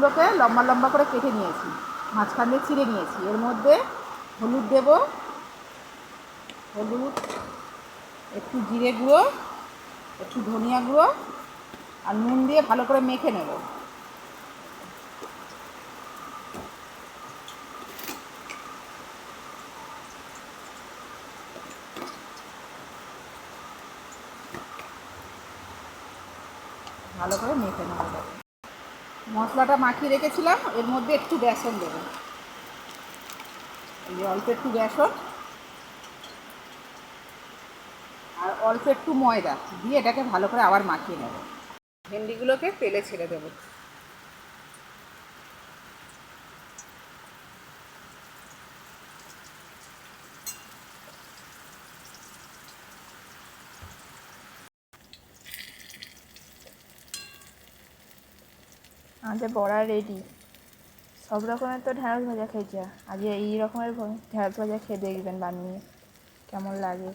ঢেঁড়সগুলোকে লম্বা লম্বা করে কেটে নিয়েছি, মাঝখান দিয়ে চিড়ে নিয়েছি। এর মধ্যে হলুদ দেব, হলুদ, একটু জিরে গুঁড়ো, একটু ধনিয়া গুঁড়ো আর নুন দিয়ে ভালো করে মেখে নেব। ভালো করে মেখে নেব। মশলাটা মাখিয়ে রেখেছিলাম, এর মধ্যে একটু বেসন দেবো, এই অল্প একটু বেসন আর অল্প একটু ময়দা দিয়ে এটাকে ভালো করে আবার মাখিয়ে নেব। ভেন্ডিগুলোকে তেলে ছেড়ে দেবো। আমাদের বড়া রেডি। সব রকমের তো ঢ্যাঁড়স ভাজা খেয়েছি, আজকে এই রকমের ঢ্যাঁড়স ভাজা খেয়ে দেখবেন বানিয়ে কেমন লাগে।